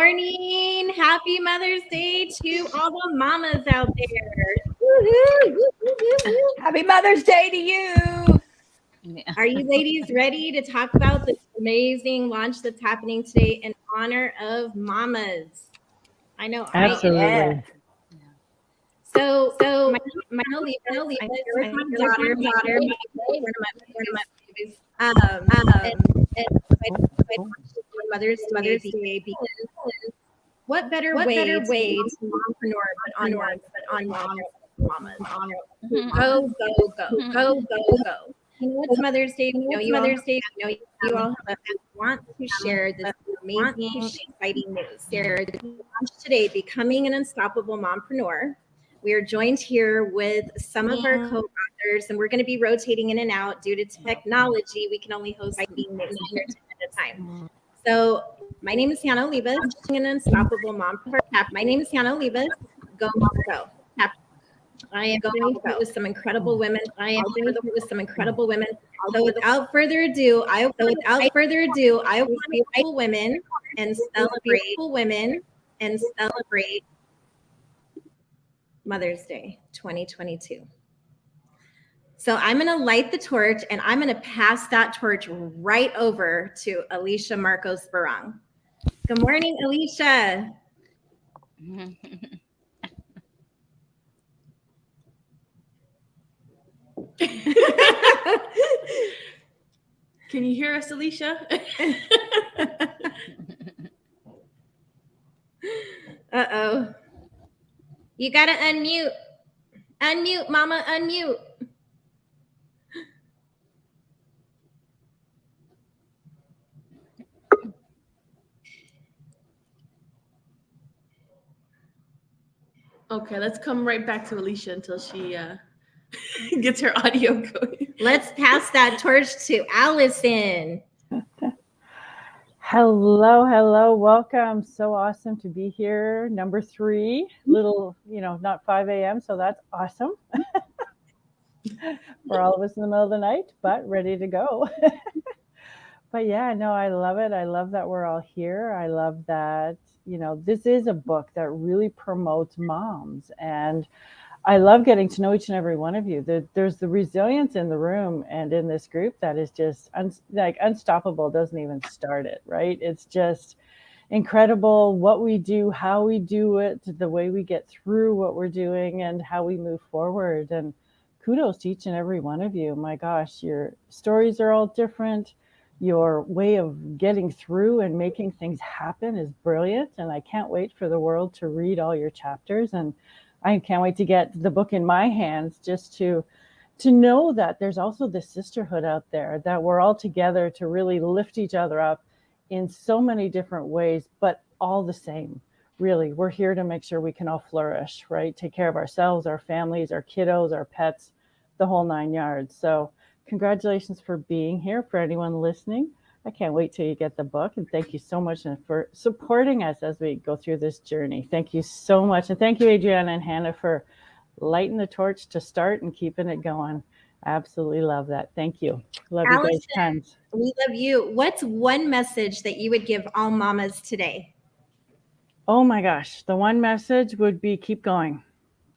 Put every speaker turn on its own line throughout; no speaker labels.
morning. Happy Mother's Day to all the mamas out there. Woo-hoo.
Happy Mother's Day to you.
Are you ladies ready to talk about this amazing launch that's happening today in honor of mamas? I know.
Absolutely.
I am. So my daughter, Mother's Day, because what better way to mompreneur but on mamas. Go. You know, it's Mother's Day. You all want to share this amazing, exciting news. Share the launch today, Becoming an Unstoppable Mompreneur. We are joined here with some of our co-authors, and we're going to be rotating in and out due to technology. We can only host meetings here at a time. So my name is Hannah Olivas, an Unstoppable Mompreneur. My name is Hannah Olivas. Go. I am going with some incredible women. So without further ado, I want to be women and celebrate Mother's Day 2022. So I'm going to light the torch, and I'm going to pass that torch right over to Alicia Marcos Barang. Good morning, Alicia.
Can you hear us, Alicia?
Uh-oh. You got to unmute. Unmute, mama, unmute.
Okay, let's come right back to Alicia until she gets her audio going.
Let's pass that torch to Allison.
Hello. Welcome. So awesome to be here. Number 3, not 5 a.m. So that's awesome for all of us in the middle of the night, but ready to go. But yeah, no, I love it. I love that we're all here. I love that, this is a book that really promotes moms, and I love getting to know each and every one of you. There's the resilience in the room and in this group that is just unstoppable. Doesn't even start it, right? It's just incredible what we do, how we do it, the way we get through what we're doing, and how we move forward. And kudos to each and every one of you. My gosh, your stories are all different. Your way of getting through and making things happen is brilliant. And I can't wait for the world to read all your chapters. And I can't wait to get the book in my hands, just to know that there's also this sisterhood out there, that we're all together to really lift each other up in so many different ways, but all the same. Really, we're here to make sure we can all flourish, right? Take care of ourselves, our families, our kiddos, our pets, the whole 9 yards. So congratulations for being here. For anyone listening, I can't wait till you get the book. And thank you so much for supporting us as we go through this journey. Thank you so much. And thank you, Adriana and Hannah, for lighting the torch to start and keeping it going. Absolutely love that. Thank you. Love
Allison,
you guys tons.
We love you. What's one message that you would give all mamas today?
Oh my gosh. The one message would be keep going.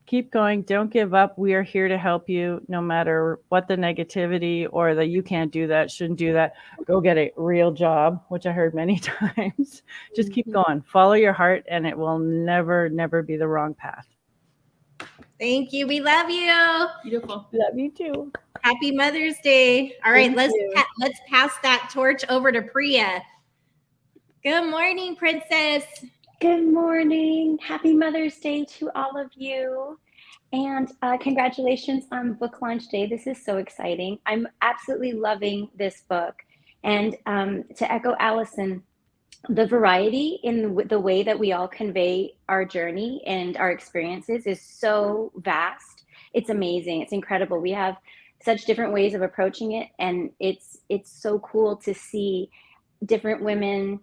Keep going. Don't give up. We are here to help you no matter what the negativity or that you can't do that, shouldn't do that. Go get a real job, which I heard many times. Just keep going. Follow your heart, and it will never be the wrong path.
Thank you. We love you.
Beautiful.
Love you too.
Happy Mother's Day. All right, let's pass that torch over to Priya. Good morning, Princess.
Good morning. Happy Mother's Day to all of you. And congratulations on book launch day. This is so exciting. I'm absolutely loving this book. And to echo Allison, the variety in the way that we all convey our journey and our experiences is so vast. It's amazing. It's incredible. We have such different ways of approaching it. And it's so cool to see different women,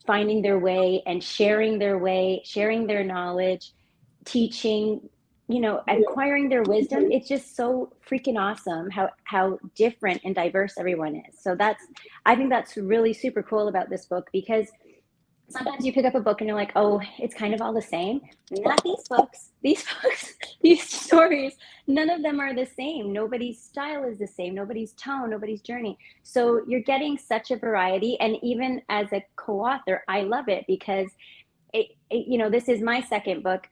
finding their way and sharing their knowledge, teaching, acquiring their wisdom. It's just so freaking awesome how different and diverse everyone is. So I think that's really super cool about this book, because sometimes you pick up a book and you're like, oh, it's kind of all the same. Not these books. These books, these stories, none of them are the same. Nobody's style is the same. Nobody's tone, nobody's journey. So you're getting such a variety. And even as a co-author, I love it because this is my second book.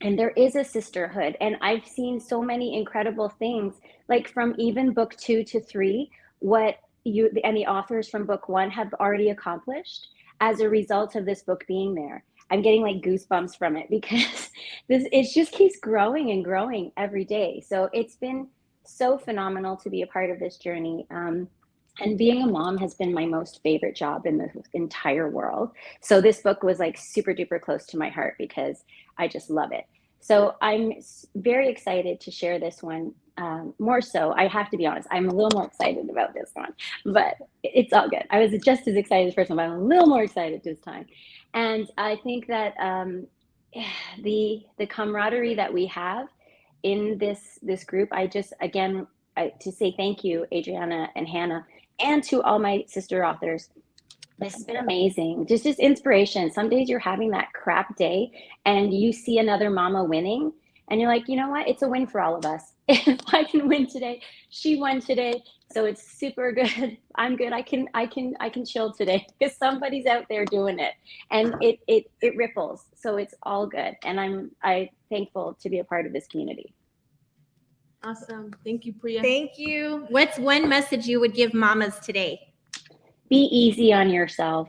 And there is a sisterhood. And I've seen so many incredible things, like from even book 2 to 3, what you and the authors from book 1 have already accomplished as a result of this book being there. I'm getting like goosebumps from it because it just keeps growing and growing every day. So it's been so phenomenal to be a part of this journey. And being a mom has been my most favorite job in the entire world. So this book was like super duper close to my heart because I just love it. So I'm very excited to share this one. More so, I have to be honest, I'm a little more excited about this one, but it's all good. I was just as excited as the first one, but I'm a little more excited this time. And I think that the camaraderie that we have in this group, to say thank you, Adriana and Hannah, and to all my sister authors. This has been amazing. Just inspiration. Some days you're having that crap day and you see another mama winning and you're like, you know what? It's a win for all of us. If I can win today, she won today. So it's super good. I'm good. I can chill today because somebody's out there doing it and it ripples. So it's all good. And I'm thankful to be a part of this community.
Awesome. Thank you, Priya.
Thank you. What's one message you would give mamas today?
Be easy on yourself.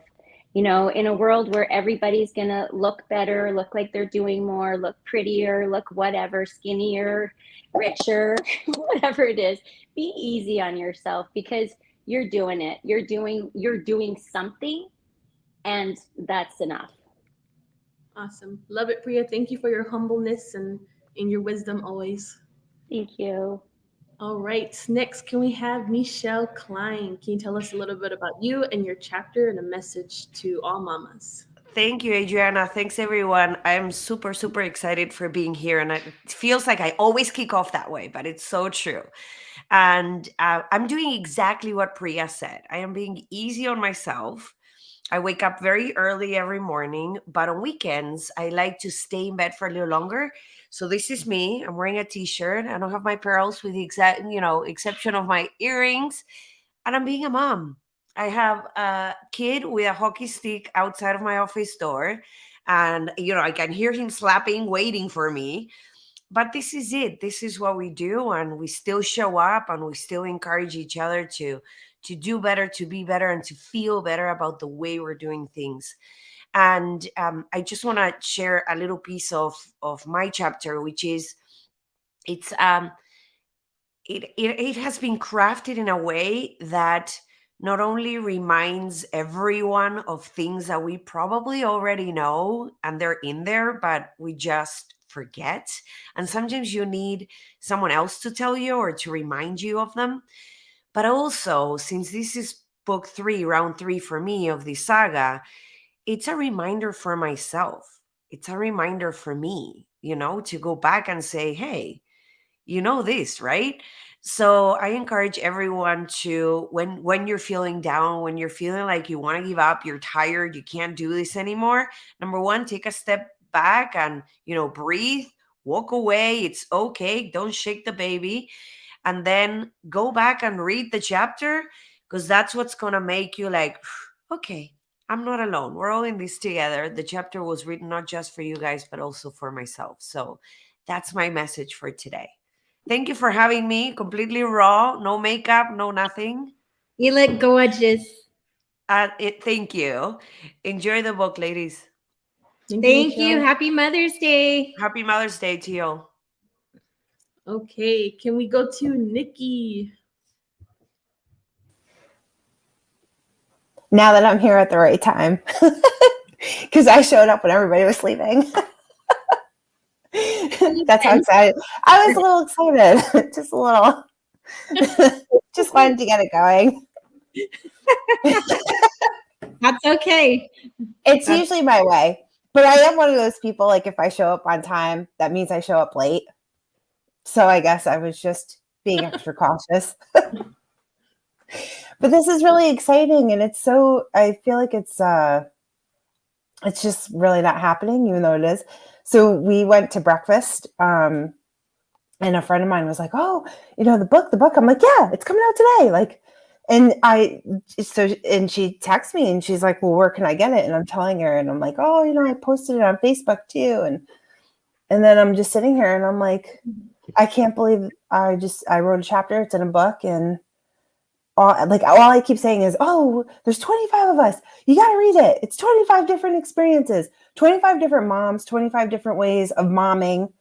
In a world where everybody's going to look better, look like they're doing more, look prettier, look whatever, skinnier, richer, whatever it is, be easy on yourself because you're doing it. You're doing something, and that's enough.
Awesome. Love it, Priya. Thank you for your humbleness and your wisdom always.
Thank you.
All right. Next, can we have Michelle Klein? Can you tell us a little bit about you and your chapter and a message to all mamas?
Thank you, Adriana. Thanks, everyone. I'm super, super excited for being here. And it feels like I always kick off that way, but it's so true. And I'm doing exactly what Priya said. I am being easy on myself. I wake up very early every morning, but on weekends, I like to stay in bed for a little longer. So this is me. I'm wearing a t-shirt. I don't have my pearls with the exception of my earrings. And I'm being a mom. I have a kid with a hockey stick outside of my office door. And, I can hear him slapping, waiting for me. But this is it. This is what we do. And we still show up and we still encourage each other to do better, to be better, and to feel better about the way we're doing things. And I just want to share a little piece of my chapter, which is it has been crafted in a way that not only reminds everyone of things that we probably already know and they're in there, but we just forget. And sometimes you need someone else to tell you or to remind you of them. But also, since this is book 3, round 3 for me of the saga, it's a reminder for myself. It's a reminder for me, to go back and say, hey, you know this, right? So I encourage everyone to, when you're feeling down, when you're feeling like you want to give up, you're tired, you can't do this anymore. Number 1, take a step back and, breathe, walk away. It's okay. Don't shake the baby. And then go back and read the chapter because that's what's going to make you like, okay, I'm not alone. We're all in this together. The chapter was written not just for you guys, but also for myself. So that's my message for today. Thank you for having me. Completely raw, no makeup, no nothing.
You look gorgeous.
Thank you. Enjoy the book, ladies.
Thank you. Happy Mother's Day.
Happy Mother's Day to you.
Okay, can we go to Nikki?
Now that I'm here at the right time, because I showed up when everybody was sleeping. That's how excited. I was a little excited, just a little. Just wanted to get it going.
That's okay.
It's usually my way, but I am one of those people, like if I show up on time, that means I show up late. So I guess I was just being extra cautious. But this is really exciting. And I feel like it's it's just really not happening, even though it is. So we went to breakfast, and a friend of mine was like, "Oh, the book." I'm like, "Yeah, it's coming out today." Like, and she texts me and she's like, "Well, where can I get it?" And I'm telling her, and I'm like, "Oh, I posted it on Facebook too." And then I'm just sitting here and I'm like, I can't believe I wrote a chapter. It's in a book, and all I keep saying is, "Oh, there's 25 of us. You got to read it. It's 25 different experiences, 25 different moms, 25 different ways of momming,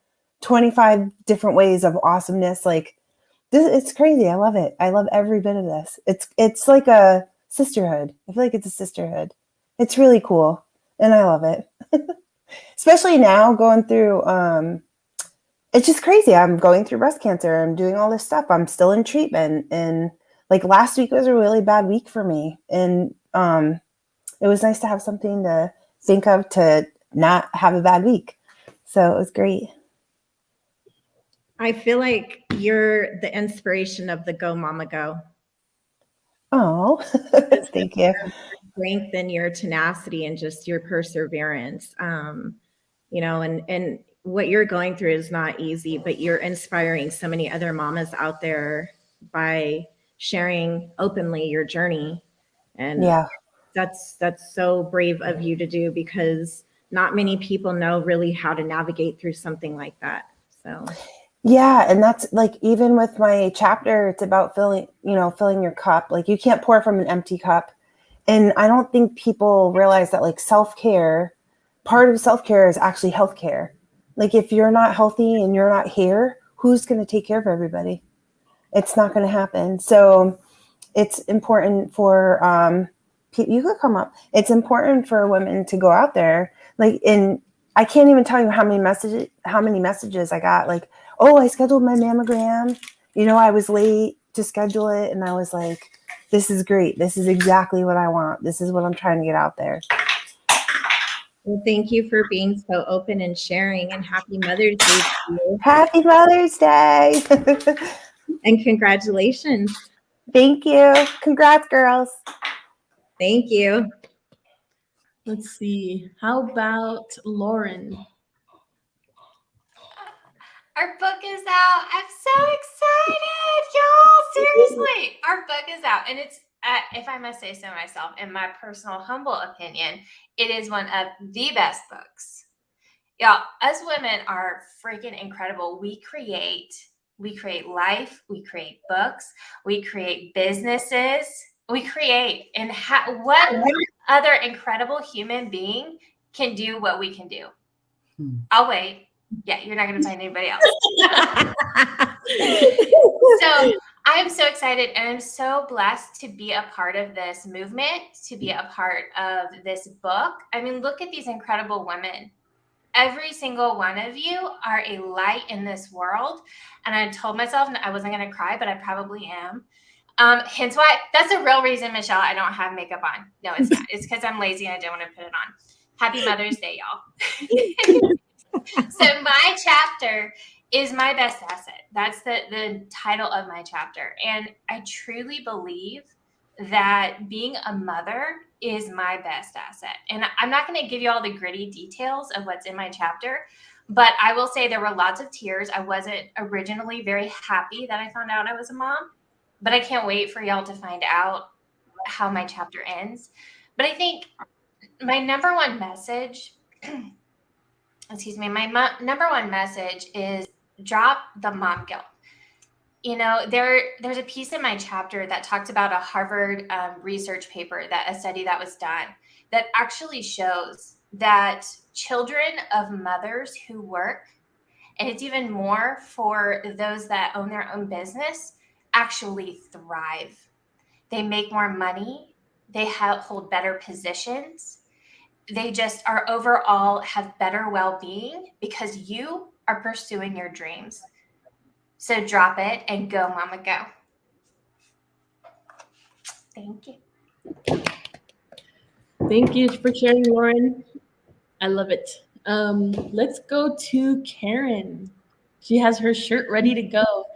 25 different ways of awesomeness." Like, it's crazy. I love it. I love every bit of this. It's like a sisterhood. I feel like it's a sisterhood. It's really cool, and I love it. Especially now going through, it's just crazy. I'm going through breast cancer. I'm doing all this stuff. I'm still in treatment. And like last week was a really bad week for me. And it was nice to have something to think of to not have a bad week. So it was great.
I feel like you're the inspiration of the Go Mama Go.
Oh, thank you.
Strength and your tenacity and just your perseverance. And what you're going through is not easy, but you're inspiring so many other mamas out there by sharing openly your journey. And
yeah,
that's so brave of you to do, because not many people know really how to navigate through something like that. So
yeah. And that's like, even with my chapter, it's about filling your cup. Like, you can't pour from an empty cup. And I don't think people realize that, like, self-care, part of self-care is actually healthcare. Like, if you're not healthy and you're not here, who's going to take care of everybody? It's not going to happen. So it's important for, you could come up. It's important for women to go out there. Like, I can't even tell you how many messages I got. Like, "Oh, I scheduled my mammogram. I was late to schedule it." And I was like, "This is great. This is exactly what I want. This is what I'm trying to get out there."
well, thank you for being so open and sharing, and happy Mother's Day to you.
Happy Mother's Day.
And congratulations.
Thank you. Congrats, girls.
Thank you.
Let's see. How about Lauren?
Our book is out. I'm so excited, y'all. Seriously, our book is out. And it's, if I must say so myself, in my personal humble opinion, it is one of the best books. Y'all, us women are freaking incredible. We create life. We create books. We create businesses. We create. And what other incredible human being can do what we can do? I'll wait. Yeah, you're not going to find anybody else. So I'm so excited, and I'm so blessed to be a part of this movement, to be a part of this book. I mean, look at these incredible women. Every single one of you are a light in this world. And I told myself I wasn't going to cry, but I probably am. Hence why, that's a real reason, Michelle, I don't have makeup on. No, it's not. It's because I'm lazy and I don't want to put it on. Happy Mother's Day, y'all. So my chapter is my best asset. That's the title of my chapter. And I truly believe that being a mother is my best asset. And I'm not going to give you all the gritty details of what's in my chapter, but I will say there were lots of tears. I wasn't originally very happy that I found out I was a mom, but I can't wait for y'all to find out how my chapter ends. But I think my number one message number one message is drop the mom guilt. There's a piece in my chapter that talked about a Harvard research paper, a study that was done that actually shows that children of mothers who work, and it's even more for those that own their own business, actually thrive. They make more money. They hold better positions. They just are overall have better well-being because you are pursuing your dreams. So drop it and go, mama, go. Thank you.
Thank you for sharing, Lauren. I love it. Let's go to Karen. She has her shirt ready to go.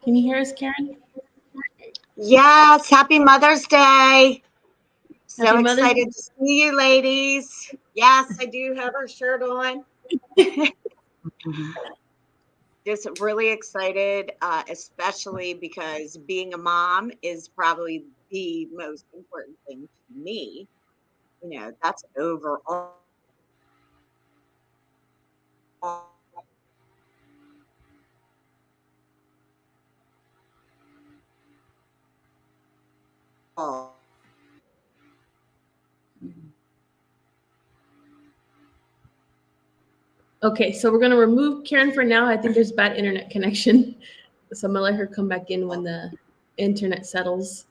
Can you hear us, Karen?
Yes, happy Mother's Day. So
Happy Mother's
excited to see you ladies. Yes, I do have her shirt on. Just really excited, especially because being a mom is probably the most important thing to me. You know, that's overall.
Okay, so we're gonna remove Karen for now. I think there's bad internet connection. So I'm gonna let her come back in when the internet settles.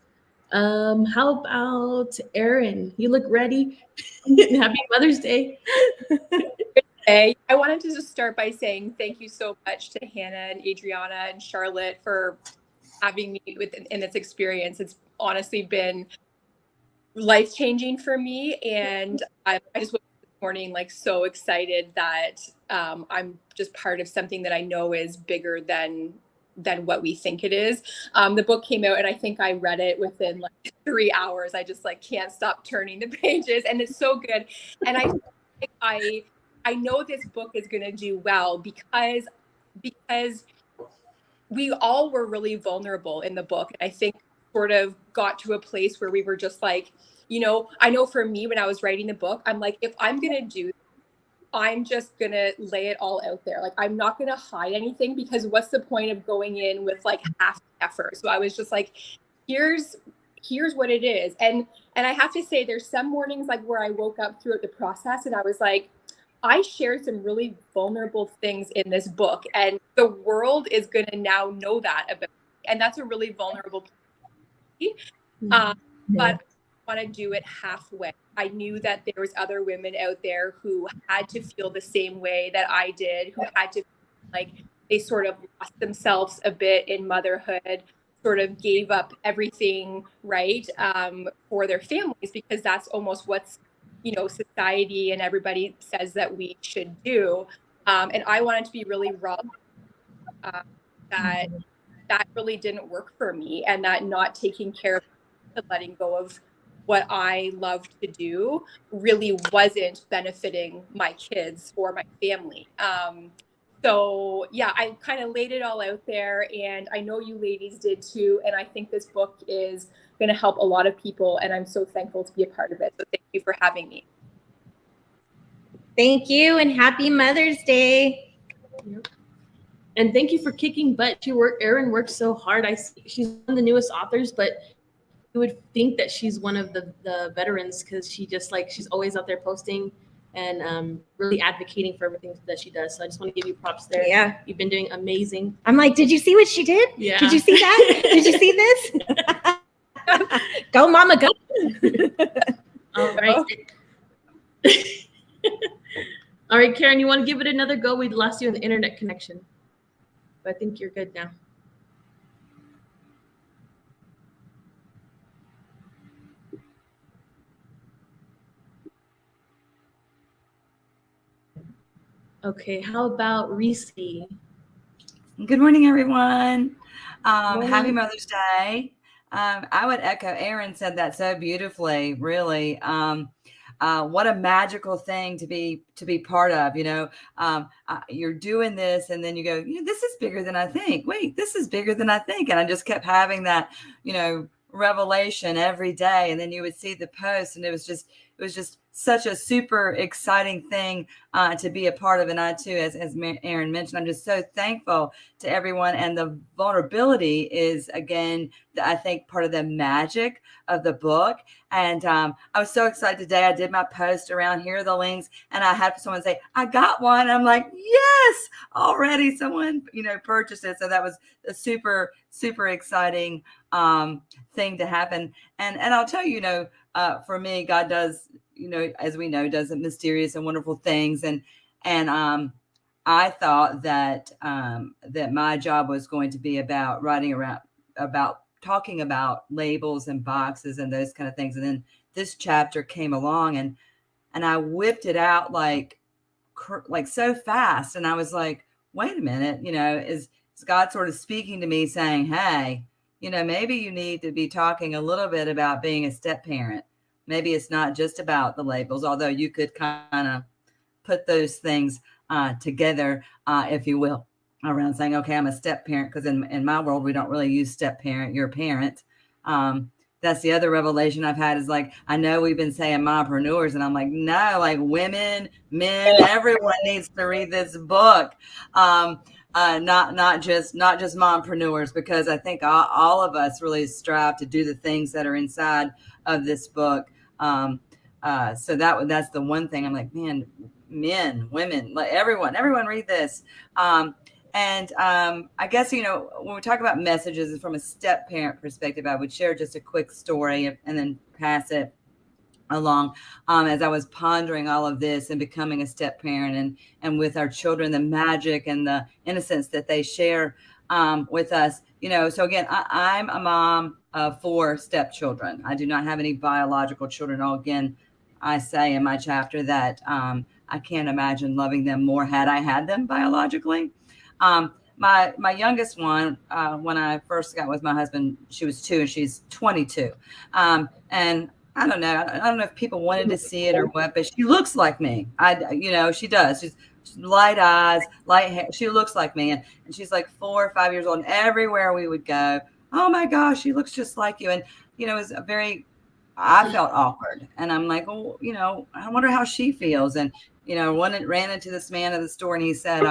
How about Erin? You look ready. Happy Mother's Day.
Hey, I wanted to just start by saying thank you so much to Hannah and Adriana and Charlotte for having me in this experience. It's honestly been life-changing for me, and I just woke up this morning like so excited that I'm just part of something that I know is bigger than what we think it is. The book came out and I think I read it within like 3 hours. I just like can't stop turning the pages, and it's so good. And I know this book is going to do well because we all were really vulnerable in the book. I think sort of got to a place where we were just like, you know, I know for me when I was writing the book, I'm like, if I'm going to do, I'm just going to lay it all out there. Like, I'm not going to hide anything, because what's the point of going in with like half effort? So I was just like, here's what it is. And I have to say, there's some mornings like where I woke up throughout the process and I was like, I shared some really vulnerable things in this book, and the world is going to now know that about me. And that's a really vulnerable place. But I want to do it halfway. I knew that there was other women out there who had to feel the same way that I did, who had to feel like they sort of lost themselves a bit in motherhood, sort of gave up everything, right, for their families, because that's almost what's, you know, society and everybody says that we should do. And I wanted to be really raw, that really didn't work for me, and that not taking care of, letting go of what I loved to do really wasn't benefiting my kids or my family. So yeah, I kind of laid it all out there, and I know you ladies did too. And I think this book is going to help a lot of people, and I'm so thankful to be a part of it. So thank you for having me.
Thank you, and happy Mother's Day.
Yep. And thank you for kicking butt. Erin worked so hard. She's one of the newest authors, but you would think that she's one of the veterans, because she's always out there posting and really advocating for everything that she does. So I just want to give you props there.
Yeah.
You've been doing amazing.
I'm like, did you see what she did?
Yeah.
Did you see that? Did you see this? Go, mama, go.
All right. All right, Karen, you want to give it another go? We lost you in the internet connection, but I think you're good now. Okay, how about Reese?
Good morning, everyone. Happy Mother's Day. I would echo Erin said that so beautifully, really. What a magical thing to be part of, you know. You're doing this and then you go, you know, this is bigger than I think. Wait, this is bigger than I think. And I just kept having that, you know, revelation every day. And then you would see the post, and it was just such a super exciting thing to be a part of. And I too, as Erin mentioned, I'm just so thankful to everyone. And the vulnerability is, again, I think part of the magic of the book. And I was so excited today. I did my post around, here are the links, and I had someone say, I got one. And I'm like, yes, already someone, you know, purchased it. So that was a super, super exciting thing to happen. And I'll tell you, you know, for me, God does, you know, as we know, does mysterious and wonderful things. And I thought that that my job was going to be about talking about labels and boxes and those kind of things. And then this chapter came along, and I whipped it out like so fast. And I was like, wait a minute, you know, is God sort of speaking to me saying, hey, maybe you need to be talking a little bit about being a step parent. Maybe it's not just about the labels, although you could kind of put those things together, if you will, around saying, okay, I'm a step parent, because in my world, we don't really use step parent, you're a parent. That's the other revelation I've had, is like, I know we've been saying mompreneurs, and I'm like, no, like women, men, everyone needs to read this book. Not just mompreneurs, because I think all of us really strive to do the things that are inside of this book. So that's the one thing I'm like, man, men, women, like everyone read this. I guess, when we talk about messages from a step parent perspective, I would share just a quick story and then pass it along. As I was pondering all of this and becoming a step parent, and with our children, the magic and the innocence that they share with us, so again, I'm a mom of 4 stepchildren. I do not have any biological children. Again, I say in my chapter that I can't imagine loving them more had I had them biologically. My youngest one, when I first got with my husband, she was 2 and she's 22. And I don't know if people wanted to see it or what, but she looks like me. She does. She's light eyes, light hair. She looks like me. And she's like 4 or 5 years old. And everywhere we would go, oh my gosh, she looks just like you. And, it was I felt awkward. And I'm like, well, I wonder how she feels. And, ran into this man at the store, and he said,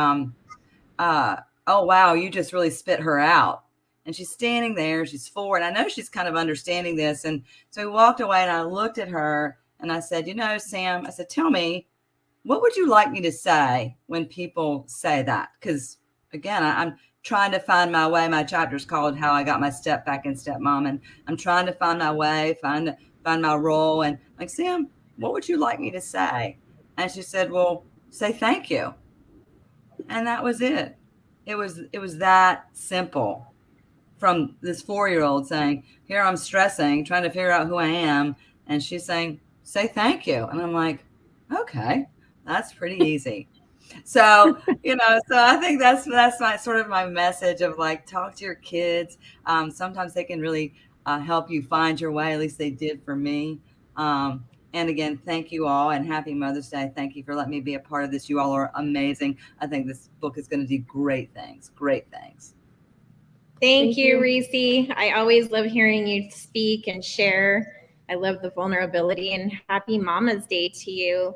oh, wow, you just really spit her out. And she's standing there, she's 4, and I know she's kind of understanding this. And so we walked away, and I looked at her and I said, Sam, I said, tell me, what would you like me to say when people say that? Because again, I'm trying to find my way. My chapter's called How I Got My Step Back in Stepmom. And I'm trying to find my way, find my role. And like, Sam, what would you like me to say? And she said, well, say thank you. And that was it. It was that simple, from this 4-year-old saying, here I'm stressing, trying to figure out who I am. And she's saying, say thank you. And I'm like, okay, that's pretty easy. So, so I think that's my sort of my message of like, talk to your kids. Sometimes they can really help you find your way. At least they did for me. And again, thank you all, and happy Mother's Day. Thank you for letting me be a part of this. You all are amazing. I think this book is going to do great things.
Thank you, Reese. I always love hearing you speak and share. I love the vulnerability, and happy Mama's Day to you.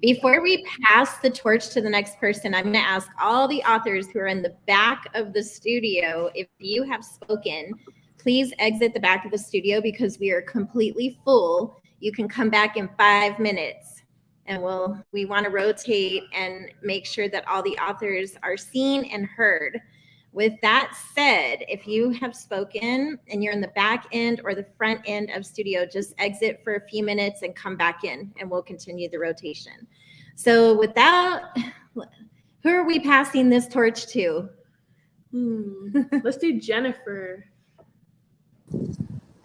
Before we pass the torch to the next person, I'm going to ask all the authors who are in the back of the studio, if you have spoken, please exit the back of the studio because we are completely full. You can come back in 5 minutes, and we want to rotate and make sure that all the authors are seen and heard. With that said, if you have spoken and you're in the back end or the front end of studio, just exit for a few minutes and come back in, and we'll continue the rotation. So with that, who are we passing this torch to?
Let's do Jennifer.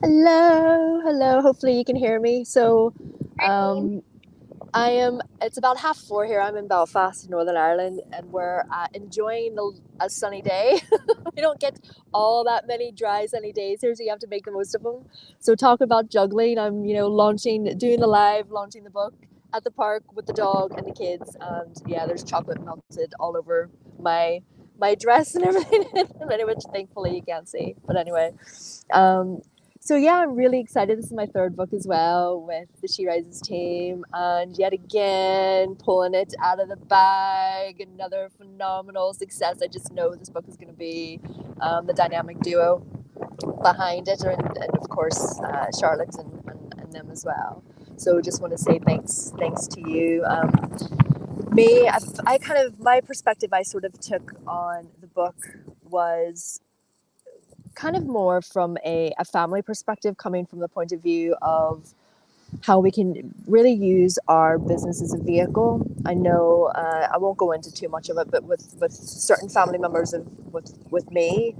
Hello. Hopefully you can hear me. So it's about 4:30 here. I'm in Belfast, in Northern Ireland, and we're enjoying a sunny day. We don't get all that many dry sunny days here, so you have to make the most of them. So talk about juggling. I'm, launching the book at the park with the dog and the kids. And yeah, there's chocolate melted all over my dress and everything, which thankfully you can't see. But anyway, so yeah, I'm really excited. This is my 3rd book as well with the She Rises team, and yet again pulling it out of the bag. Another phenomenal success. I just know this book is going to be the dynamic duo behind it, and of course Charlotte and them as well. So just want to say thanks to you. My perspective I sort of took on the book was kind of more from a family perspective, coming from the point of view of how we can really use our business as a vehicle. I know I won't go into too much of it, but with certain family members with me,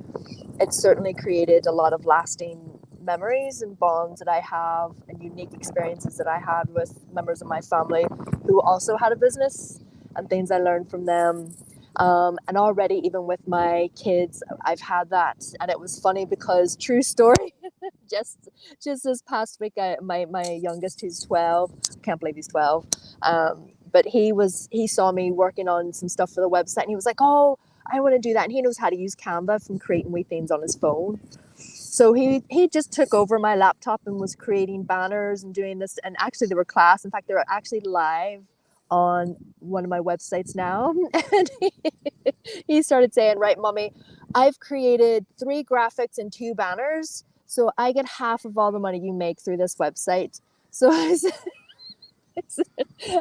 it certainly created a lot of lasting memories and bonds that I have, and unique experiences that I had with members of my family who also had a business, and things I learned from them. And already, even with my kids, I've had that. And it was funny because, true story, just this past week, my youngest, who's 12, can't believe he's 12, but he saw me working on some stuff for the website, and he was like, oh, I want to do that. And he knows how to use Canva from creating wee things on his phone. So he just took over my laptop and was creating banners and doing this. And actually, they were class. In fact, they were actually live on one of my websites now. And he started saying, right, mommy, I've created 3 graphics and 2 banners, so I get half of all the money you make through this website. So I said,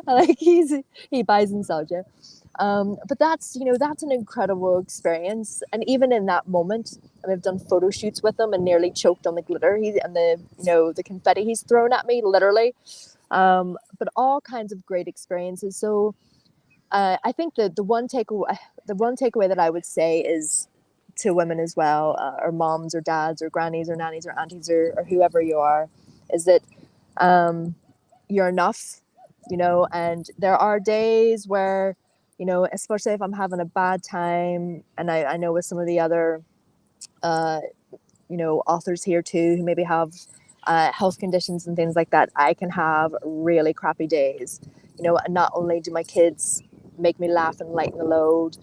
like, he buys and sells you. But that's an incredible experience. And even in that moment, I've done photo shoots with him and nearly choked on the glitter and the confetti he's thrown at me, literally. But all kinds of great experiences. So I think the one takeaway that I would say is to women as well, or moms or dads or grannies or nannies or aunties or whoever you are, is that you're enough, and there are days where, especially if I'm having a bad time, and I know with some of the other, authors here too, who maybe have health conditions and things like that, I can have really crappy days, and not only do my kids make me laugh and lighten the load,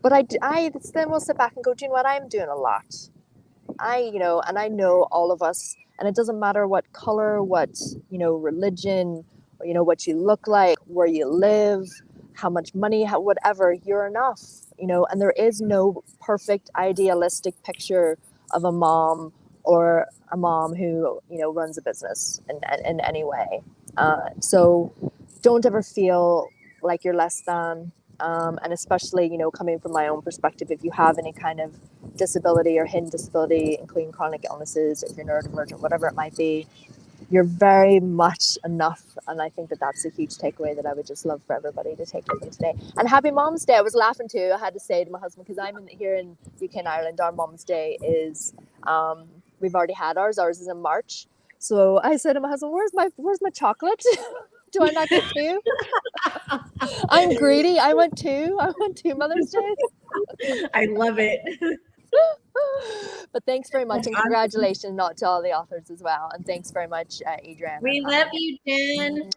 but I then will sit back and go, do you know what, I'm doing a lot. And I know all of us, and it doesn't matter what color, what, religion, or, what you look like, where you live, how much money, whatever, you're enough, and there is no perfect idealistic picture of a mom or a mom who, runs a business in any way. So don't ever feel like you're less than. And especially, coming from my own perspective, if you have any kind of disability or hidden disability, including chronic illnesses, or if you're neurodivergent, whatever it might be, you're very much enough. And I think that that's a huge takeaway that I would just love for everybody to take with them today. And happy Mom's Day. I was laughing too. I had to say to my husband, because I'm here in UK and Ireland, our Mom's Day is, we've already had ours. Ours is in March. So I said to my husband, where's my chocolate? Do I not get 2? I'm greedy. I want 2. I want 2 Mother's Days.
I love it.
But thanks very much, and congratulations to all the authors as well. And thanks very much, Adrienne.
We love you, Jen.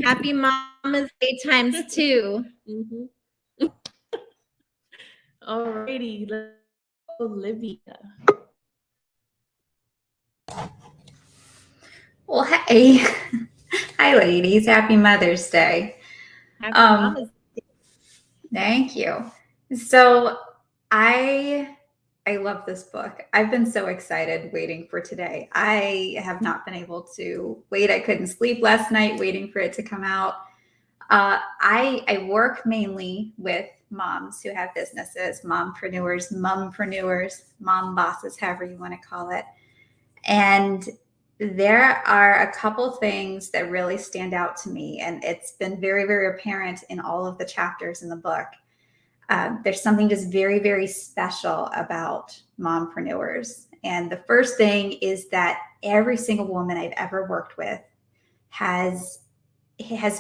Happy Mama's Day times 2.
Mm-hmm. All righty, Olivia.
Well, hey. Hi, ladies. Happy Mother's Day.
Happy Mama's Day.
Thank you. So I love this book. I've been so excited waiting for today. I have not been able to wait. I couldn't sleep last night waiting for it to come out. I work mainly with moms who have businesses, mompreneurs, mom bosses, however you want to call it. And there are a couple things that really stand out to me, and it's been very, very apparent in all of the chapters in the book. There's something just very, very special about mompreneurs. And the first thing is that every single woman I've ever worked with has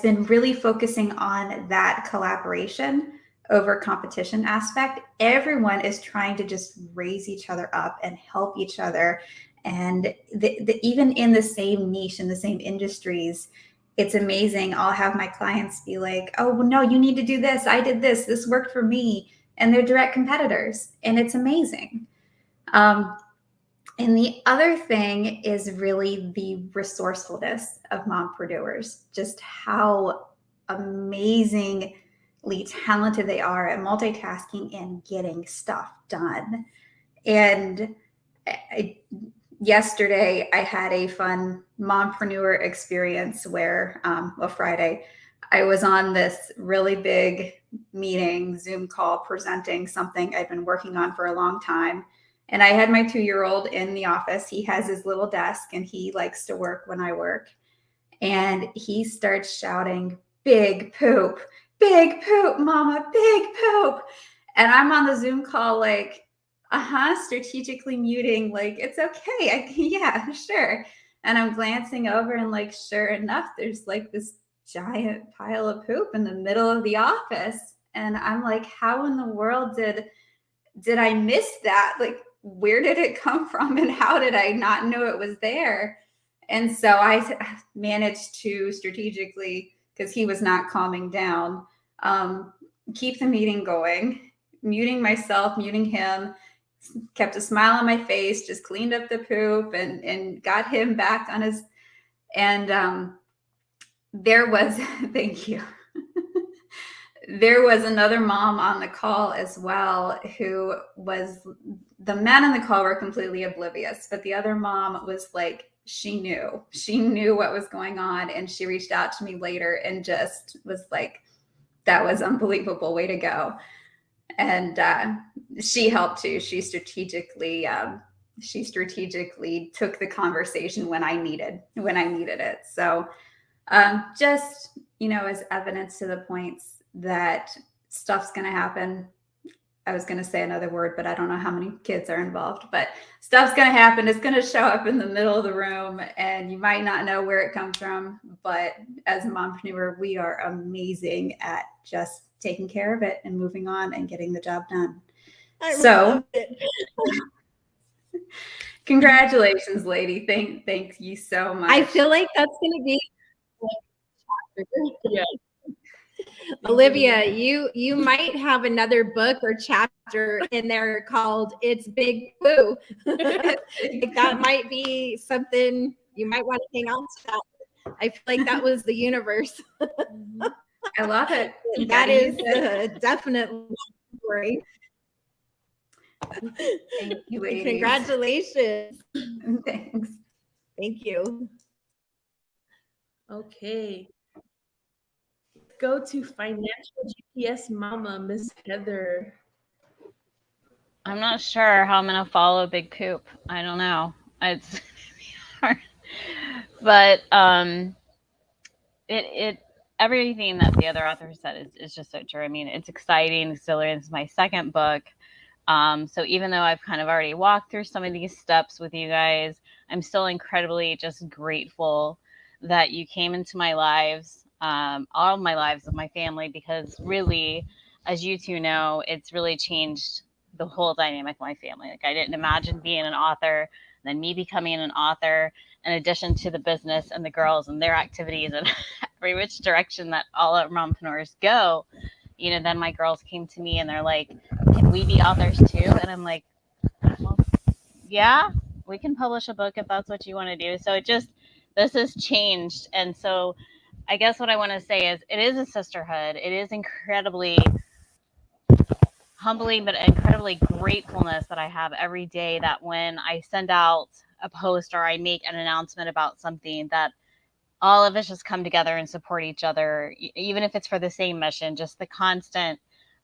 been really focusing on that collaboration over competition aspect. Everyone is trying to just raise each other up and help each other. And even in the same niche, in the same industries, it's amazing. I'll have my clients be like, oh, well, no, you need to do this. I did this. This worked for me. And they're direct competitors. And it's amazing. And the other thing is really the resourcefulness of mompreneurs, just how amazingly talented they are at multitasking and getting stuff done. And yesterday, I had a fun mompreneur experience where, Friday, I was on this really big meeting, Zoom call, presenting something I've been working on for a long time. And I had my 2-year-old in the office. He has his little desk and he likes to work when I work. And he starts shouting, big poop, mama, big poop. And I'm on the Zoom call like, strategically muting, like, it's okay. Yeah, sure. And I'm glancing over and like, sure enough, there's like this giant pile of poop in the middle of the office. And I'm like, how in the world did I miss that? Like, where did it come from? And how did I not know it was there? And so I managed to strategically, because he was not calming down, keep the meeting going, muting myself, muting him, kept a smile on my face, just cleaned up the poop and got him back on his, and there was, thank you. There was another mom on the call as well who was, the men on the call were completely oblivious, but the other mom was like, she knew what was going on. And she reached out to me later and just was like, that was unbelievable, way to go. And she helped too. She strategically took the conversation when I needed it. So just, as evidence to the points that stuff's going to happen. I was going to say another word, but I don't know how many kids are involved, but stuff's going to happen. It's going to show up in the middle of the room and you might not know where it comes from. But as a mompreneur, we are amazing at just taking care of it and moving on and getting the job done. So congratulations, lady. Thank you so much.
I feel like that's going to be yeah. Olivia, you might have another book or chapter in there called "It's Big Poo." That might be something you might want to hang on to. That. I feel like that was the universe.
I love it.
That is definitely great.
Thank you, ladies.
Congratulations.
Thanks.
Thank you.
Okay. Go to Financial GPS Mama, Miss Heather.
I'm not sure how I'm going to follow Big Poop. I don't know. It's hard. But everything that the other author said is just so true. I mean, it's exciting. Still, it's my second book. So even though I've kind of already walked through some of these steps with you guys, I'm still incredibly just grateful that you came into my lives, all of my lives of my family, because really, as you two know, it's really changed the whole dynamic of my family. Like, I didn't imagine being an author, then me becoming an author, in addition to the business and the girls and their activities and every which direction that all our mompreneurs go. Then my girls came to me and they're like, can we be authors too? And I'm like, well, yeah, we can publish a book if that's what you want to do. So this has changed. And so I guess what I want to say is it is a sisterhood. It is incredibly humbling, but incredibly gratefulness that I have every day, that when I send out a post or I make an announcement about something, that all of us just come together and support each other, even if it's for the same mission. Just the constant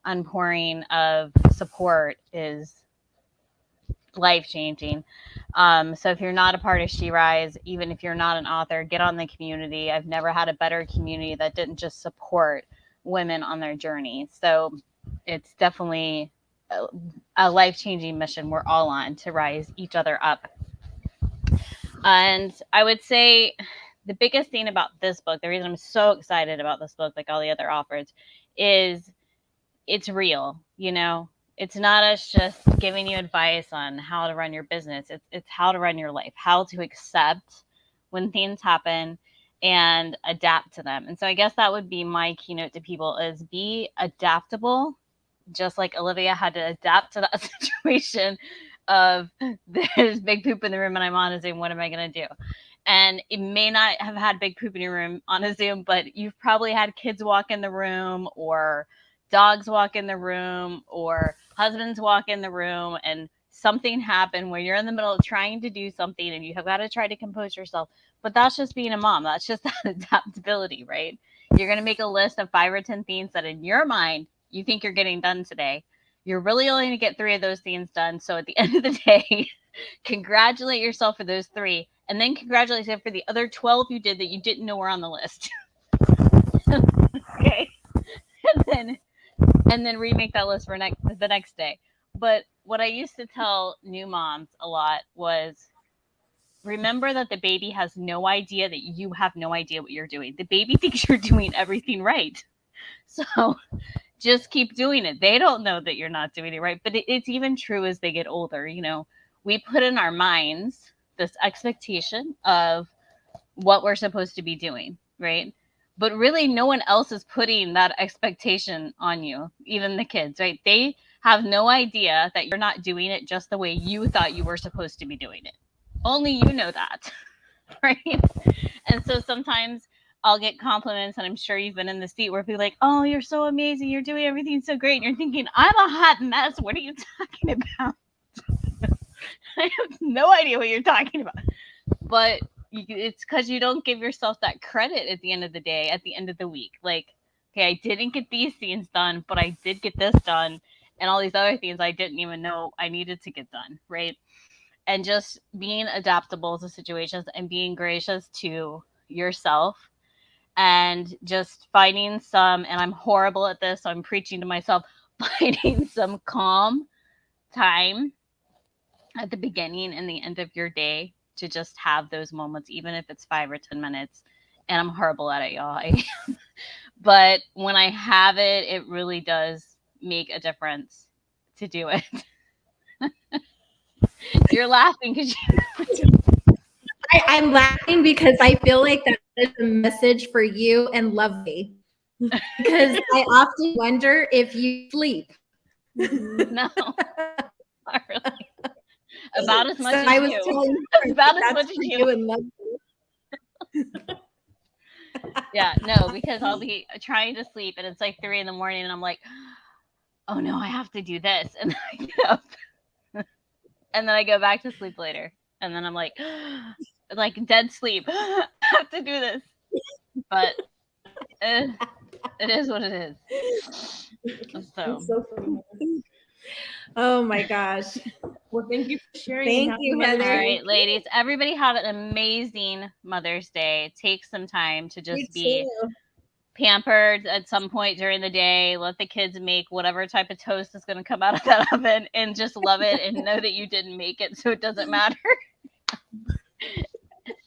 unpouring of support is life-changing. So if you're not a part of She Rise, even if you're not an author, get on the community. I've never had a better community that didn't just support women on their journey. So it's definitely a life-changing mission we're all on, to rise each other up. And I would say the biggest thing about this book, the reason I'm so excited about this book, like all the other offers, is it's real. It's not us just giving you advice on how to run your business. It's how to run your life, how to accept when things happen and adapt to them. And so I guess that would be my keynote to people, is be adaptable, just like Olivia had to adapt to that situation of there's big poop in the room and I'm on a Zoom. What am I going to do? And it may not have had big poop in your room on a Zoom, but you've probably had kids walk in the room, or dogs walk in the room, or husbands walk in the room, and something happened where you're in the middle of trying to do something and you have got to try to compose yourself. But that's just being a mom. That's just that adaptability, right? You're going to make a list of 5 or 10 things that in your mind you think you're getting done today. You're really only going to get 3 of those things done. So at the end of the day, congratulate yourself for those 3. And then congratulate yourself for the other 12 you did that you didn't know were on the list. Okay. And then remake that list for the next day. But what I used to tell new moms a lot was, remember that the baby has no idea that you have no idea what you're doing. The baby thinks you're doing everything right. So just keep doing it. They don't know that you're not doing it right. But it's even true as they get older. You know, we put in our minds this expectation of what we're supposed to be doing, right? But really no one else is putting that expectation on you, even the kids, right? They have no idea that you're not doing it just the way you thought you were supposed to be doing it. Only you know that, right? And so sometimes I'll get compliments, and I'm sure you've been in the seat where people are like, oh, you're so amazing, you're doing everything so great. And you're thinking, I'm a hot mess. What are you talking about? I have no idea what you're talking about. But it's because you don't give yourself that credit at the end of the day, at the end of the week. Like, okay, I didn't get these things done, but I did get this done, and all these other things I didn't even know I needed to get done, right? And just being adaptable to situations and being gracious to yourself, and just finding some, and I'm horrible at this, so I'm preaching to myself, finding some calm time at the beginning and the end of your day to just have those moments, even if it's 5 or 10 minutes. And I'm horrible at it, y'all. But when I have it, it really does make a difference to do it. You're laughing because
I'm laughing because I feel like that is a message for you and Lovely. Because I often wonder if you sleep.
No, not really. About as much
So
as
I was
you.
telling her
About as
that's
much as
for
you.
and Lovely.
Yeah, no, because I'll be trying to sleep and it's like 3 a.m. and I'm like, oh no, I have to do this. And then I get up and then I go back to sleep later. And then I'm like dead sleep. I have to do this. But it is what it is. So
funny.
Oh my gosh.
Well, thank you for sharing.
Thank you, Heather.
All right, ladies, everybody have an amazing Mother's Day. Take some time to just be pampered at some point during the day. Let the kids make whatever type of toast is going to come out of that oven, and just love it and know that you didn't make it, so it doesn't matter.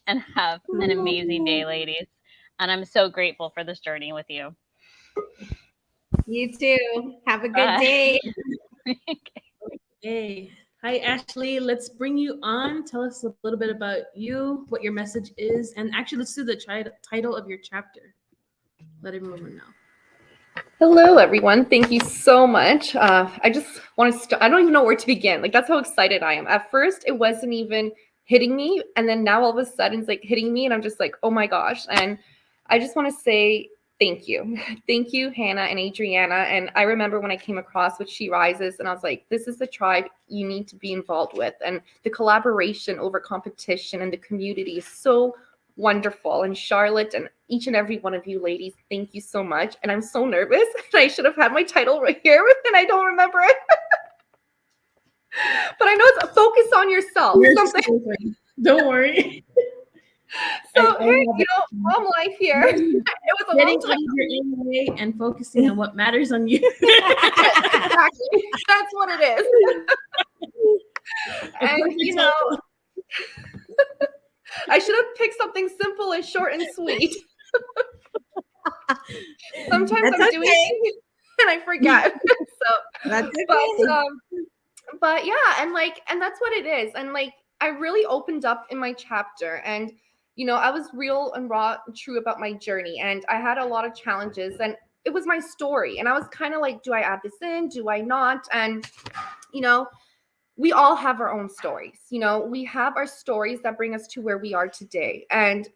And have an amazing day, ladies. And I'm so grateful for this journey with you.
You too. Have a good day.
Hey. Hi, Ashley. Let's bring you on. Tell us a little bit about you, what your message is, and actually let's do the title of your chapter. Let everyone know.
Hello, everyone. Thank you so much. I just want to start. I don't even know where to begin. Like, that's how excited I am. At first, it wasn't even hitting me. And then now all of a sudden it's like hitting me. And I'm just like, oh my gosh. And I just want to say thank you. Thank you, Hannah and Adriana. And I remember when I came across with She Rises, and I was like, this is the tribe you need to be involved with. And the collaboration over competition and the community is so wonderful. And Charlotte and each and every one of you ladies, thank you so much. And I'm so nervous. I should have had my title right here, and I don't remember it. But I know it's focus on yourself.
Don't worry.
So here, mom life here. It was a long time.
Your way and focusing on what matters on you.
Exactly. That's what it is. And I should have picked something simple and short and sweet. Sometimes I'm doing things and I forget. So
that's okay.
But yeah, and that's what it is. And I really opened up in my chapter, and I was real and raw and true about my journey, and I had a lot of challenges, and it was my story. And I was kind of like, do I add this in? Do I not? And we all have our own stories. We have our stories that bring us to where we are today. And,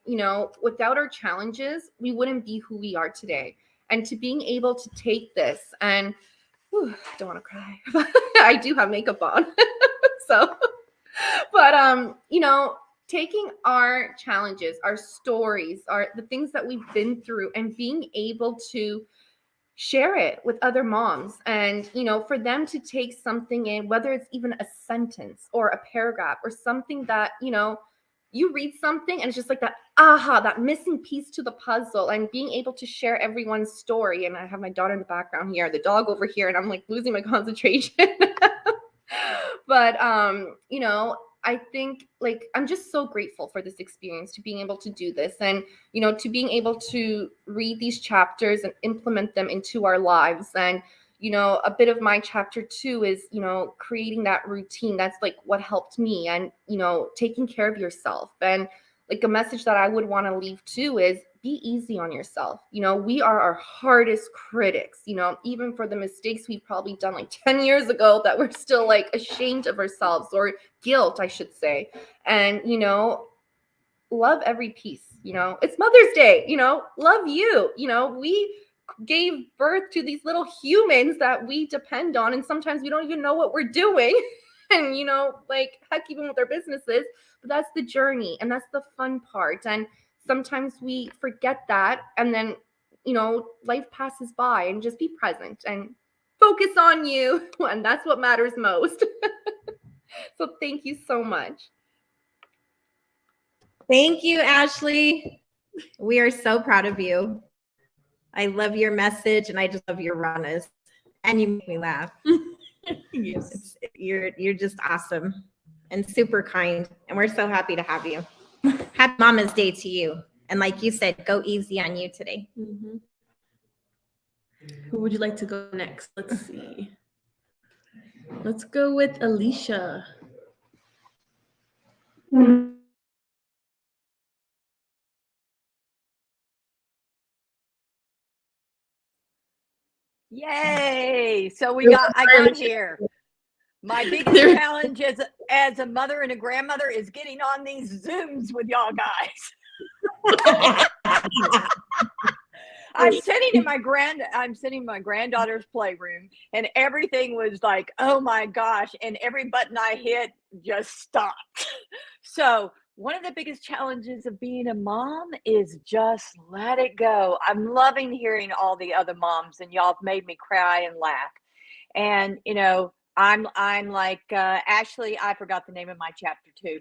without our challenges, we wouldn't be who we are today. And to being able to take this and, I don't want to cry. I do have makeup on. But taking our challenges, our stories, the things that we've been through, and being able to share it with other moms, and for them to take something in, whether it's even a sentence or a paragraph or something that you read something and it's just like that that missing piece to the puzzle, and being able to share everyone's story. And I have my daughter in the background here, the dog over here, and I'm like losing my concentration. But I think like I'm just so grateful for this experience, to being able to do this, and you know, to being able to read these chapters and implement them into our lives. And you know, a bit of my chapter 2 is, you know, creating that routine. That's like what helped me, and you know, taking care of yourself. And like a message that I would want to leave too is be easy on yourself. You know, we are our hardest critics, you know, even for the mistakes we've probably done like 10 years ago that we're still like ashamed of ourselves, or guilt, I should say. And, you know, love every piece. You know, it's Mother's Day, you know, love you. You know, we gave birth to these little humans that we depend on, and sometimes we don't even know what we're doing. And you know, like heck, even with our businesses, but that's the journey, and that's the fun part. And sometimes we forget that, and then you know, life passes by, and just be present and focus on you, and that's what matters most. So thank you so much.
Thank you, Ashley. We are so proud of you. I love your message, and I just love your rawness, and you make me laugh.
Yes.
You're just awesome and super kind, and we're so happy to have you. Happy Mama's Day to you, and like you said, go easy on you today.
Mm-hmm. Who would you like to go next? Let's see. Let's go with Alicia.
Yay! So I got here. My biggest challenge as a mother and a grandmother is getting on these Zooms with y'all guys. I'm sitting in my granddaughter's playroom, and everything was like, oh my gosh, and every button I hit just stopped. So one of the biggest challenges of being a mom is just let it go. I'm loving hearing all the other moms, and y'all have made me cry and laugh. And you know, I'm like Ashley, I forgot the name of my chapter 2,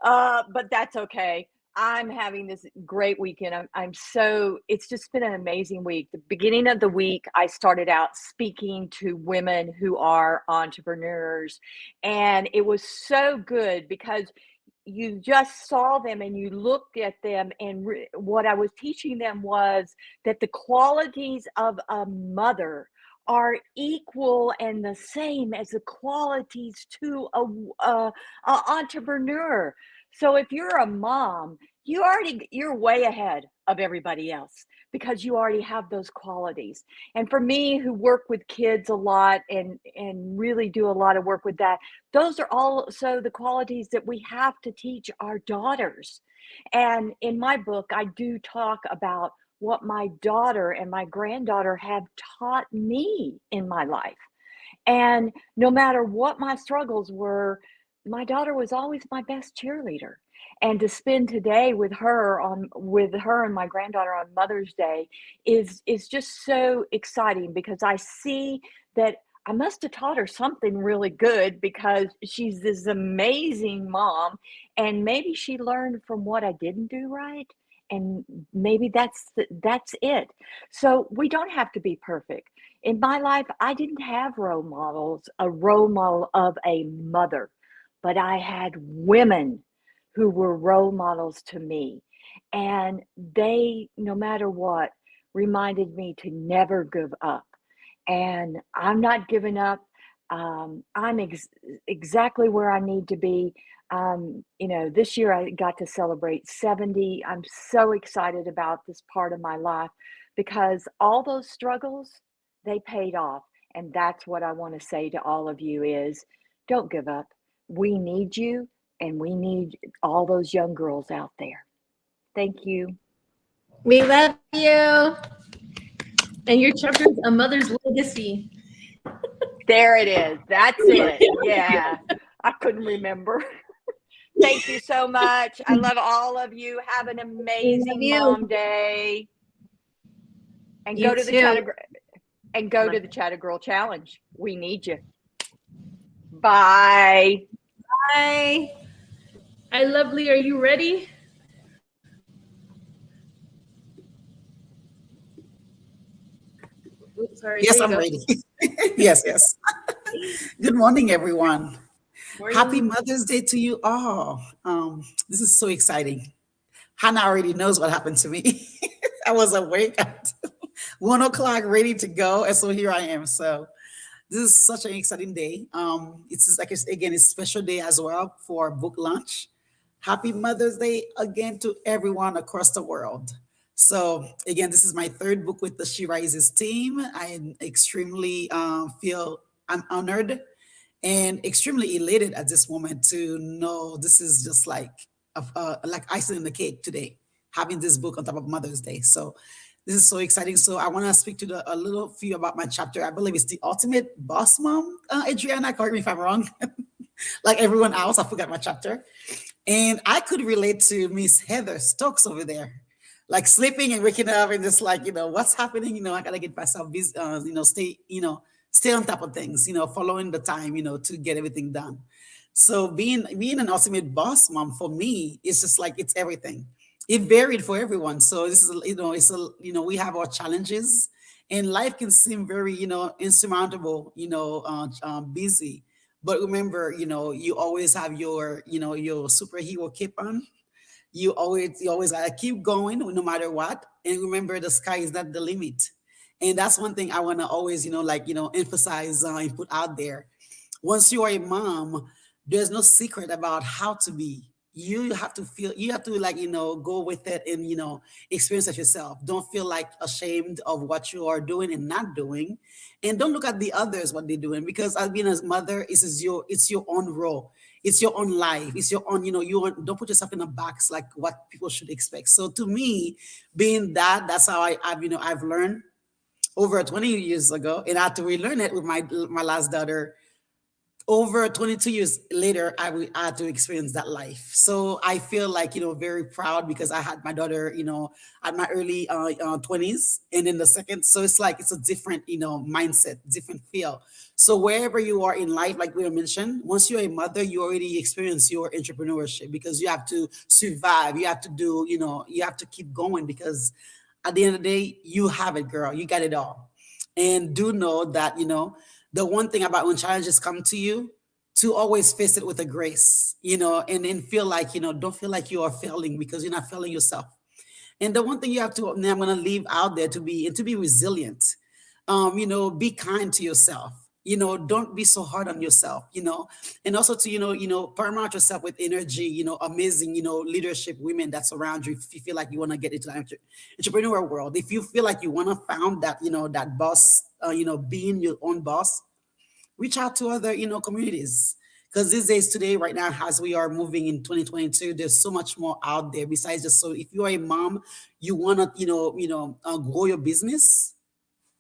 but that's okay. I'm having this great weekend. It's just been an amazing week. The beginning of the week, I started out speaking to women who are entrepreneurs, and it was so good because you just saw them and you looked at them, and what I was teaching them was that the qualities of a mother are equal and the same as the qualities to a entrepreneur. So if you're a mom, you're way ahead of everybody else because you already have those qualities. And for me, who work with kids a lot and really do a lot of work with that, those are also the qualities that we have to teach our daughters. And in my book, I do talk about what my daughter and my granddaughter have taught me in my life. And no matter what my struggles were, my daughter was always my best cheerleader. And to spend today with her and my granddaughter on Mother's Day is just so exciting, because I see that I must have taught her something really good, because she's this amazing mom, and maybe she learned from what I didn't do right, and maybe that's it. So we don't have to be perfect. In my life, I didn't have role models, a role model of a mother, but I had women who were role models to me. And they, no matter what, reminded me to never give up. And I'm not giving up. I'm exactly where I need to be. You know, this year I got to celebrate 70. I'm so excited about this part of my life, because all those struggles, they paid off. And that's what I want to say to all of you is, don't give up. We need you, and we need all those young girls out there. Thank you.
We love you.
And your chapter is A Mother's Legacy.
There it is. That's it. Yeah. I couldn't remember. Thank you so much. I love all of you. Have an amazing Mom Day. And go to the Chatter Girl Challenge. We need you. Bye.
Bye.
Hi, Lovely. Are you ready?
Oops, sorry. Yes, I'm ready. Yes. Good morning, everyone. Happy Mother's Day to you all. This is so exciting. Hannah already knows what happened to me. I was awake at 1 o'clock, ready to go, and so here I am. So this is such an exciting day. It's just like again, it's a special day as well for book launch. Happy Mother's Day again to everyone across the world. So again, this is my third book with the She Rises team. I am extremely feel I'm honored and extremely elated at this moment to know this is just like icing in the cake today, having this book on top of Mother's Day. So this is so exciting. So I want to speak to a little few about my chapter. I believe it's the ultimate boss mom. Adriana, correct me if I'm wrong. Like everyone else, I forgot my chapter. And I could relate to Miss Heather Stokes over there, like sleeping and waking up and just like, what's happening? I gotta get myself busy, stay on top of things, following the time, to get everything done. So being an ultimate boss mom for me, it's just like it's everything. It varied for everyone. So this is, we have our challenges, and life can seem very, insurmountable, busy. But remember, you always have your superhero cape on. You always gotta keep going no matter what. And remember, the sky is not the limit. And that's one thing I want to always, emphasize and put out there. Once you are a mom, there's no secret about how to be. You have to go with it and, experience it yourself. Don't feel like ashamed of what you are doing and not doing. And don't look at the others, what they're doing, because as being a mother, it's your own role. It's your own life. It's your own, don't put yourself in a box like what people should expect. So to me, being that's how I've learned over 20 years ago, and I had to relearn it with my last daughter. Over 22 years later, I had to experience that life. So I feel like, very proud because I had my daughter, at my early 20s, and then the second. So it's like, it's a different, mindset, different feel. So wherever you are in life, like we mentioned, once you're a mother, you already experience your entrepreneurship because you have to survive. You have to do, you have to keep going because at the end of the day, you have it, girl. You got it all. And do know that, the one thing about when challenges come to you, to always face it with a grace, and feel like, don't feel like you are failing because you're not failing yourself. And the one thing you have to, I'm going to leave out there to be resilient. Be kind to yourself. Don't be so hard on yourself, and also to, paramount yourself with energy, amazing, leadership women that surround you. If you feel like you want to get into the entrepreneur world, if you feel like you want to found that, that boss, being your own boss, reach out to other, communities. Because these days today, right now, as we are moving in 2022, there's so much more out there besides just, so if you are a mom, you want to, grow your business,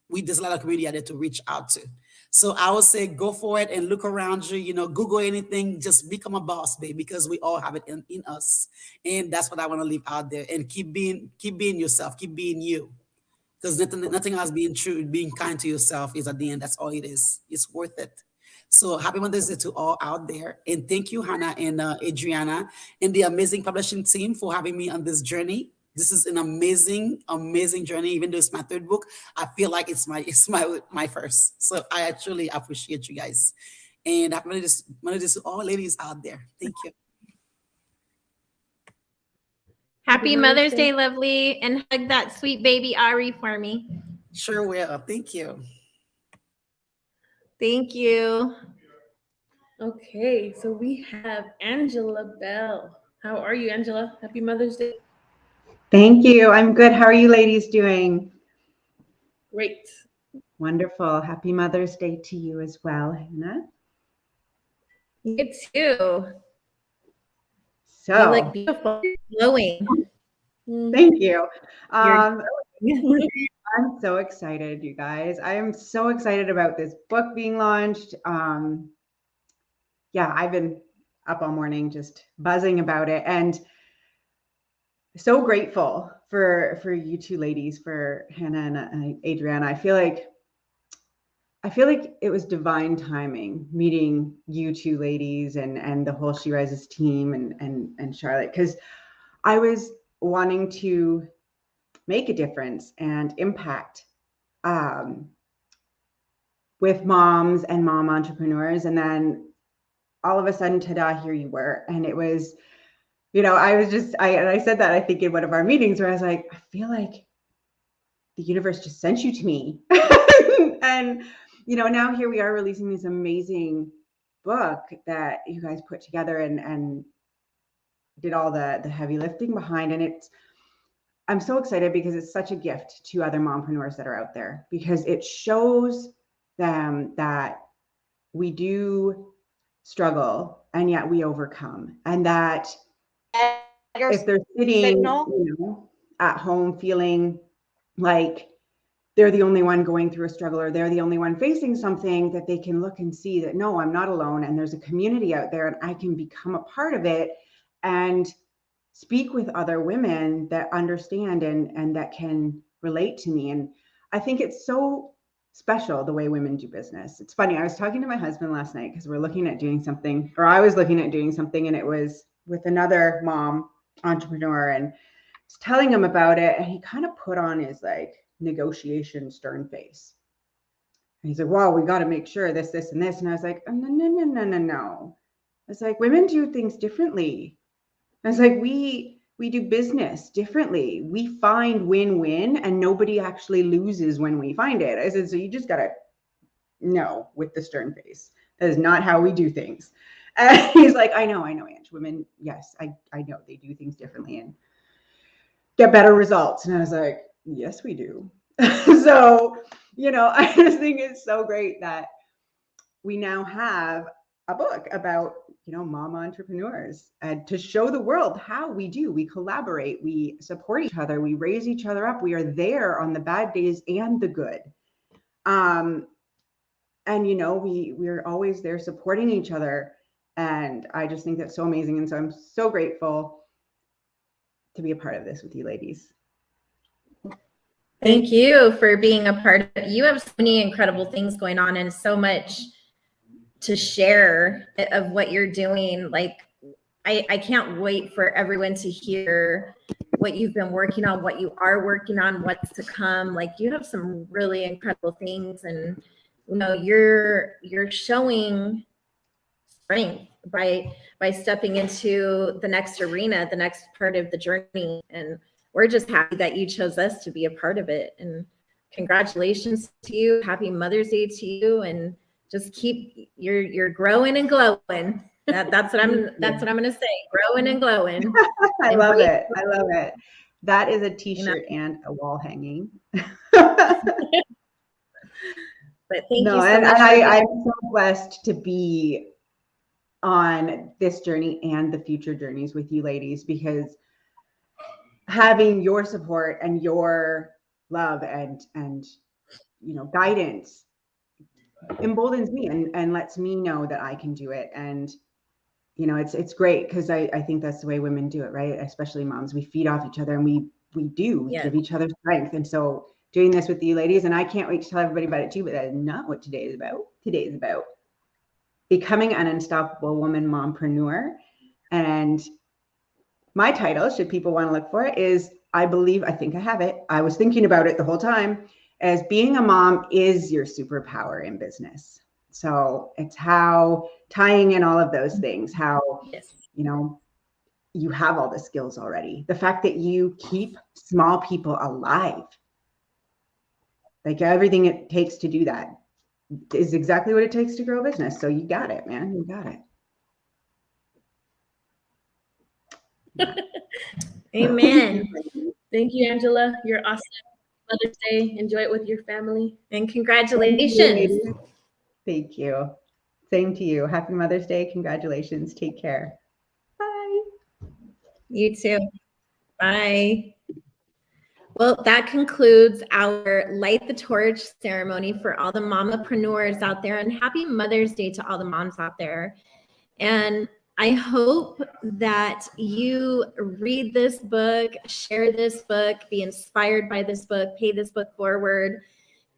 there's a lot of community out there to reach out to. So I would say go for it and look around you, Google anything, just become a boss, babe, because we all have it in us. And that's what I want to leave out there. And keep being yourself, keep being you. Because nothing else being true, being kind to yourself is at the end, that's all it is. It's worth it. So happy Mother's Day to all out there. And thank you, Hannah and Adriana and the amazing publishing team for having me on this journey. This is an amazing, amazing journey. Even though it's my third book, I feel like it's my first. So I actually appreciate you guys. And happy Mother's Day to all ladies out there. Thank you.
Happy Mother's Day, lovely. And hug that sweet baby Ari for me.
Sure will. Thank you.
Thank you.
Okay, so we have Angela Bell. How are you, Angela? Happy Mother's Day.
Thank you. I'm good. How are you ladies doing?
Great.
Wonderful. Happy Mother's Day to you as well, Hannah.
You too.
So
you look beautiful. Glowing.
Thank you. I'm so excited, you guys. I am so excited about this book being launched. Yeah, I've been up all morning just buzzing about it, and so grateful for you two ladies, for Hannah and Adriana. I feel like it was divine timing meeting you two ladies and the whole She Rises team and Charlotte, because I was wanting to make a difference and impact with moms and mom entrepreneurs. And then all of a sudden, ta-da, here you were. And it was, I said that, I think, in one of our meetings, where I was like, I feel like the universe just sent you to me. And, now here we are releasing this amazing book that you guys put together and did all the heavy lifting behind. And I'm so excited because it's such a gift to other mompreneurs that are out there, because it shows them that we do struggle and yet we overcome. And that if they're sitting at home feeling like they're the only one going through a struggle, or they're the only one facing something, that they can look and see that, no, I'm not alone, and there's a community out there, and I can become a part of it and speak with other women that understand and that can relate to me. And I think it's so special the way women do business. It's funny, I was talking to my husband last night because we're looking at doing something, or I was looking at doing something, and it was with another mom entrepreneur, and I was telling him about it, and he kind of put on his negotiation stern face. And he's like, well, we got to make sure this, and this. And I was like, oh, no. I was like, women do things differently. I was like, we do business differently. We find win-win, and nobody actually loses when we find it. I said, so you just got to know with the stern face. That is not how we do things. And he's like, I know, Ange. Women, yes, I know they do things differently and get better results. And I was like, yes, we do. So, I just think it's so great that we now have a book about, mom entrepreneurs, and to show the world how we do. We collaborate, we support each other, we raise each other up. We are there on the bad days and the good. And, we're always there supporting each other. And I just think that's so amazing. And so I'm so grateful to be a part of this with you ladies.
Thank you for being a part of it. You have so many incredible things going on and so much to share of what you're doing. Like, I can't wait for everyone to hear what you've been working on, what you are working on, what's to come. Like, you have some really incredible things, and you're showing strength by stepping into the next arena, the next part of the journey. And we're just happy that you chose us to be a part of it. And congratulations to you. Happy Mother's Day to you. And just keep you're growing and glowing. That's what I'm gonna say. Growing and glowing.
I love it. That is a t-shirt and a wall hanging. But
thank you so much.
And I'm so blessed to be on this journey and the future journeys with you ladies, because having your support and your love and guidance emboldens me and lets me know that I can do it. And it's great, because I think that's the way women do it, right? Especially moms. We feed off each other, and we give each other strength. And so doing this with you ladies, and I can't wait to tell everybody about it too, but that is not what today is about. Today is about becoming an unstoppable woman mompreneur. And my title, should people want to look for it, is I think I have it. I was thinking about it the whole time, as being a mom is your superpower in business. So it's how tying in all of those things, how, you have all the skills already. The fact that you keep small people alive, like everything it takes to do that is exactly what it takes to grow a business. So you got it, man. You got it.
Amen. Thank you, Angela. You're awesome. Mother's Day. Enjoy it with your family.
And congratulations.
Thank you. Same to you. Happy Mother's Day. Congratulations. Take care. Bye.
You too. Bye. Well, that concludes our Light the Torch ceremony for all the mompreneurs out there, and happy Mother's Day to all the moms out there. And I hope that you read this book, share this book, be inspired by this book, pay this book forward,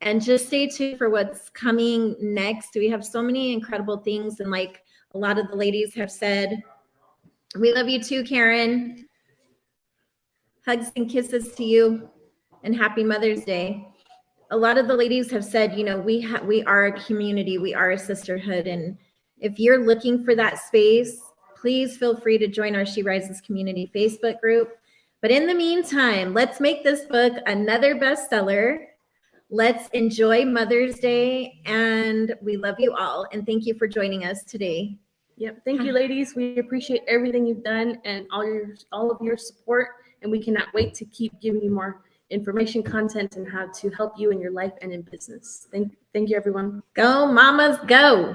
and just stay tuned for what's coming next. We have so many incredible things. And like a lot of the ladies have said, we love you too, Karen. Hugs and kisses to you, and happy Mother's Day. A lot of the ladies have said, we are a community, we are a sisterhood, and If you're looking for that space, please feel free to join our She Rises community Facebook group. But in the meantime, let's make this book another bestseller. Let's enjoy Mother's Day, and we love you all. And thank you for joining us today.
Yep. Thank you, ladies. We appreciate everything you've done and all of your support. And we cannot wait to keep giving you more information, content, and how to help you in your life and in business. Thank you, everyone.
Go, mamas, go.